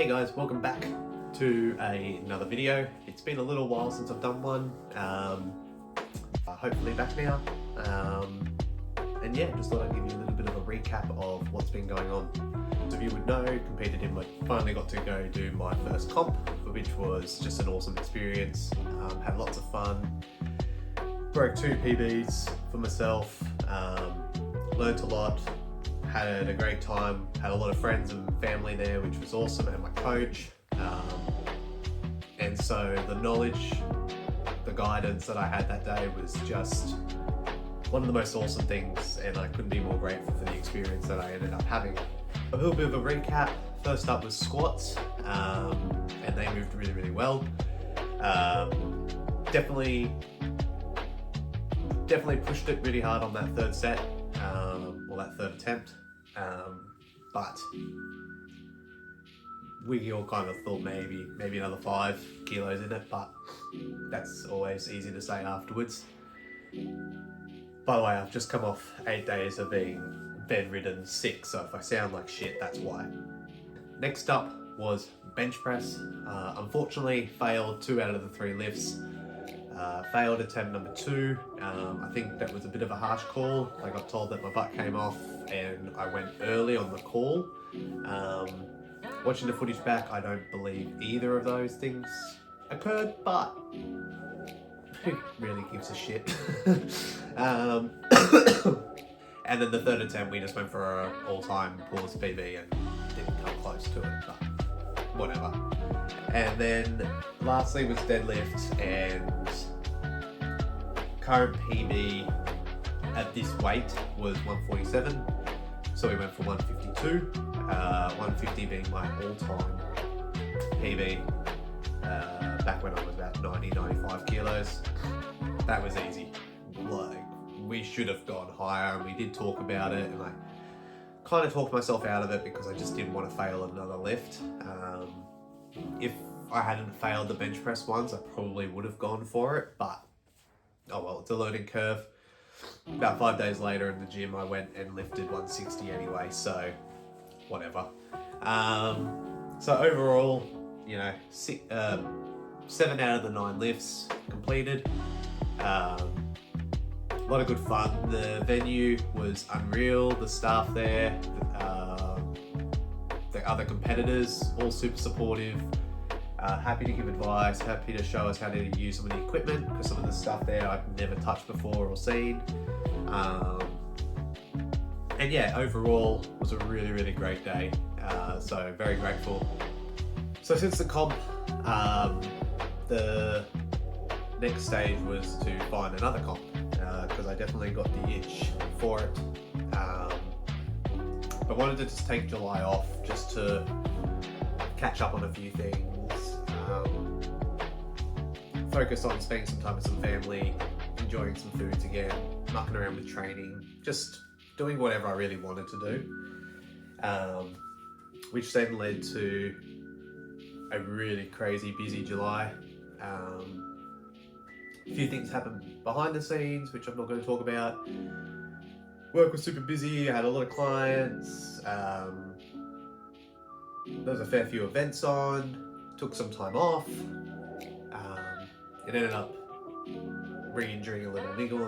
Hey guys, welcome back to another video. It's been a little while since I've done one. Hopefully back now. And yeah, just thought I'd give you a little bit of a recap of what's been going on. As you would know, finally got to go do my first comp, which was just an awesome experience. Had lots of fun. Broke 2 PBs for myself. Learned a lot. Had a great time, had a lot of friends and family there, which was awesome, and my coach. And so the knowledge, the guidance that I had that day was just one of the most awesome things, and I couldn't be more grateful for the experience that I ended up having. A little bit of a recap. First up was squats, and they moved really, really well. Definitely pushed it really hard on that third set, or that third attempt. But we all kind of thought maybe another 5 kilos in it, but that's always easy to say afterwards. By the way, I've just come off 8 days of being bedridden sick, so if I sound like shit, that's why. Next up was bench press. Unfortunately, failed 2 out of the 3 lifts. Failed attempt number 2. I think that was a bit of a harsh call. I got told that my butt came off and I went early on the call. Watching the footage back, I don't believe either of those things occurred, but who really gives a shit? And then the third attempt, we just went for an all-time pause PB and didn't come close to it, but whatever. And then lastly was deadlift, and current PB at this weight was 147, so we went for 152, 150 being my all-time PB back when I was about 95 kilos. That was easy. Like, we should have gone higher, and we did talk about it, and I kind of talked myself out of it because I just didn't want to fail another lift. If I hadn't failed the bench press once, I probably would have gone for it, but oh well, it's a learning curve. About 5 days later in the gym, I went and lifted 160 anyway, so whatever. So overall, you know, 7 out of the 9 lifts completed. A lot of good fun. The venue was unreal. The staff there, the other competitors, all super supportive. Happy to give advice, happy to show us how to use some of the equipment, because some of the stuff there I've never touched before or seen. And yeah, overall was a really, really great day. So very grateful. So since the comp, the next stage was to find another comp, because I definitely got the itch for it. But wanted to just take July off just to catch up on a few things. Focus on spending some time with some family, enjoying some foods again, mucking around with training, just doing whatever I really wanted to do. Which then led to a really crazy busy July. A few things happened behind the scenes, which I'm not going to talk about. Work was super busy, I had a lot of clients. There was a fair few events on, took some time off. It ended up re-injuring a little niggle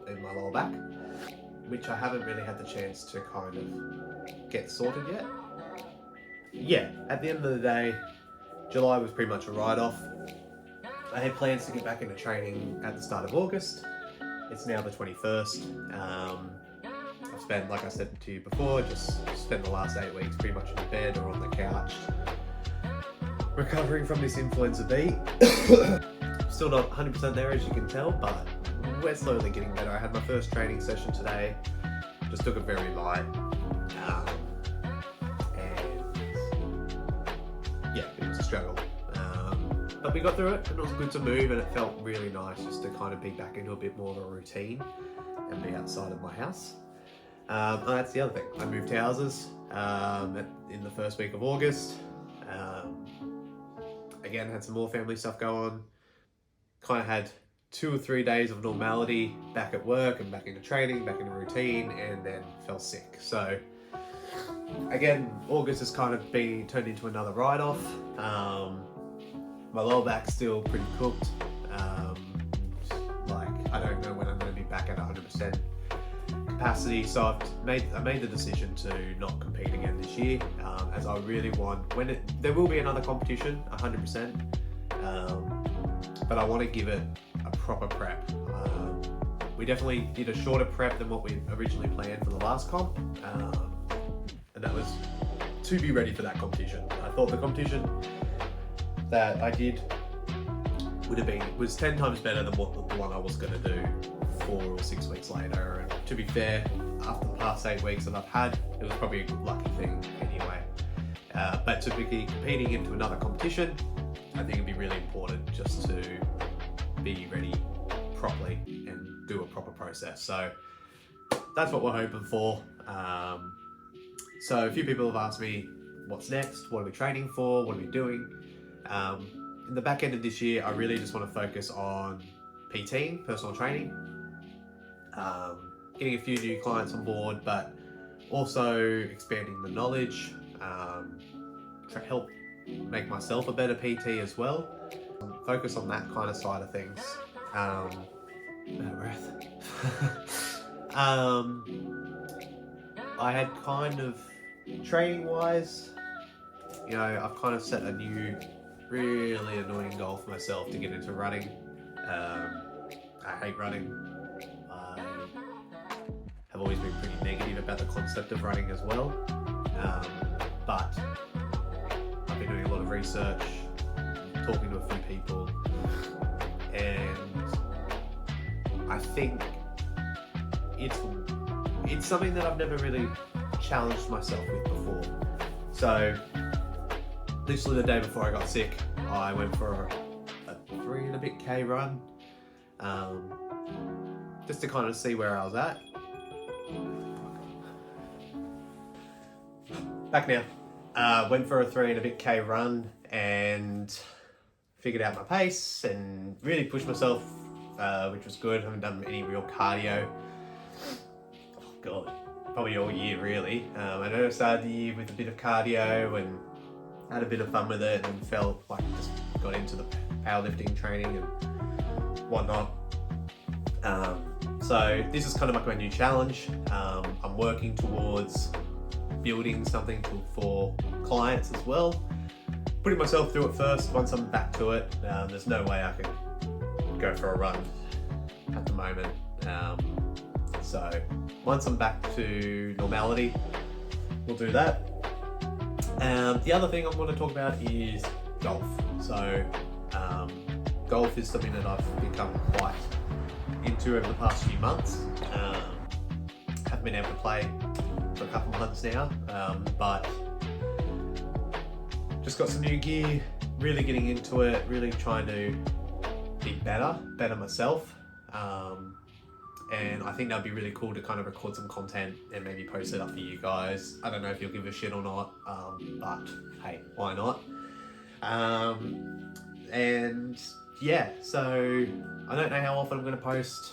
in my lower back, which I haven't really had the chance to kind of get sorted yet. Yeah, at the end of the day, July was pretty much a write-off. I had plans to get back into training at the start of August. It's now the 21st. I've spent, like I said to you before, just spent the last 8 weeks pretty much in bed or on the couch, recovering from this influenza B. Still not 100% there, as you can tell, but we're slowly getting better. I had my first training session today, just took it very light. And yeah, it was a struggle. But we got through it, and it was good to move, and it felt really nice just to kind of be back into a bit more of a routine and be outside of my house. And that's the other thing. I moved houses in the first week of August. Again, had some more family stuff go on. Kind of had 2 or 3 days of normality back at work and back into training, back into routine, and then fell sick. So again, August has kind of been turned into another write-off. My lower back's still pretty cooked. Like, I don't know when I'm going to be back at 100% capacity, so I made the decision to not compete again this year, as I really want, there will be another competition, 100%, but I want to give it a proper prep. We definitely did a shorter prep than what we originally planned for the last comp, and that was to be ready for that competition. I thought the competition that I did was 10 times better than what the one I was going to do 4 or 6 weeks later. And to be fair, after the past 8 weeks that I've had, it was probably a good lucky thing anyway. But to be competing into another competition, I think it'd be really important just to be ready properly and do a proper process. So that's what we're hoping for. So a few people have asked me, what's next? What are we training for? What are we doing? In the back end of this year, I really just want to focus on PTing, personal training, getting a few new clients on board, but also expanding the knowledge, help make myself a better PT as well. Focus on that kind of side of things. Out of breath. I had kind of, training wise, you know, I've kind of set a new, really annoying goal for myself to get into running. I hate running. I have always been pretty negative about the concept of running as well. But I've been doing a lot of research, talking to a few people, and I think it's something that I've never really challenged myself with before. So literally the day before I got sick, I went for a 3 and a bit K run, just to kind of see where I was at. Back now. Went for a 3 and a bit K run and figured out my pace and really pushed myself, which was good. I haven't done any real cardio. Oh God, probably all year really. I know I started the year with a bit of cardio and had a bit of fun with it, and felt like just got into the powerlifting training and whatnot. So this is kind of like my new challenge. I'm working towards building something for clients as well. Putting myself through it first. Once I'm back to it, there's no way I can go for a run at the moment. So once I'm back to normality, we'll do that. The other thing I want to talk about is golf. So golf is something that I've become quite into over the past few months. Haven't been able to play for a couple of months now, but just got some new gear, really getting into it, really trying to be better myself. And I think that'd be really cool to kind of record some content and maybe post it up for you guys. I don't know if you'll give a shit or not, but hey, why not? And yeah, so I don't know how often I'm going to post.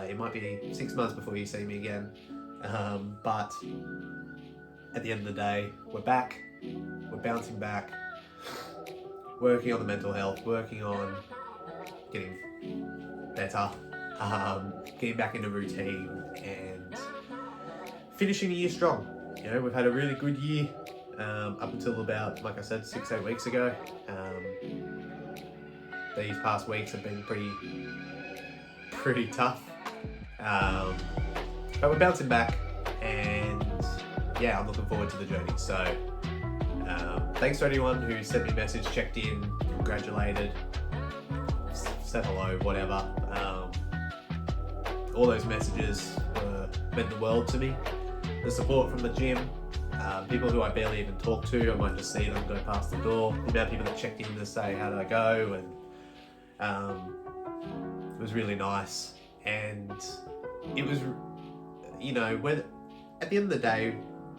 It might be 6 months before you see me again. But at the end of the day, we're back. We're bouncing back. Working on the mental health, working on getting better. Getting back into routine and finishing the year strong. You know, we've had a really good year up until about, like I said, 6-8 weeks ago. These past weeks have been pretty tough, but we're bouncing back, and yeah, I'm looking forward to the journey. So thanks to anyone who sent me a message, checked in, congratulated, said hello, whatever. All those messages meant the world to me. The support from the gym, people who I barely even talk to, I might just see them go past the door. The amount of people that checked in to say how did I go, and it was really nice. And it was, you know, when at the end of the day,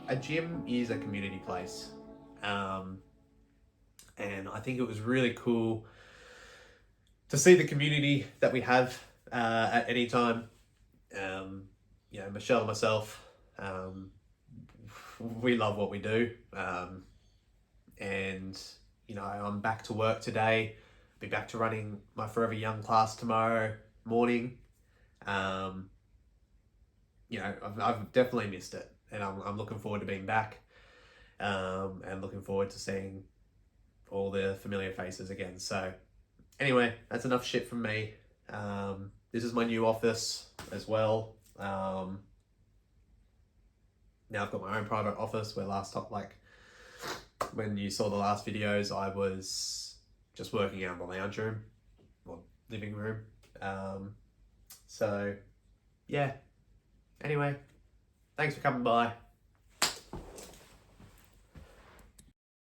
a gym is a community place, and I think it was really cool to see the community that we have at any time. You know, Michelle and myself, we love what we do. And, you know, I'm back to work today. Be back to running my Forever Young class tomorrow morning. You know, I've definitely missed it, and I'm looking forward to being back, and looking forward to seeing all the familiar faces again. So anyway, that's enough shit from me. This is my new office as well. Now I've got my own private office, where last time, like when you saw the last videos, I was just working out in the lounge room or living room. So yeah, anyway, thanks for coming by.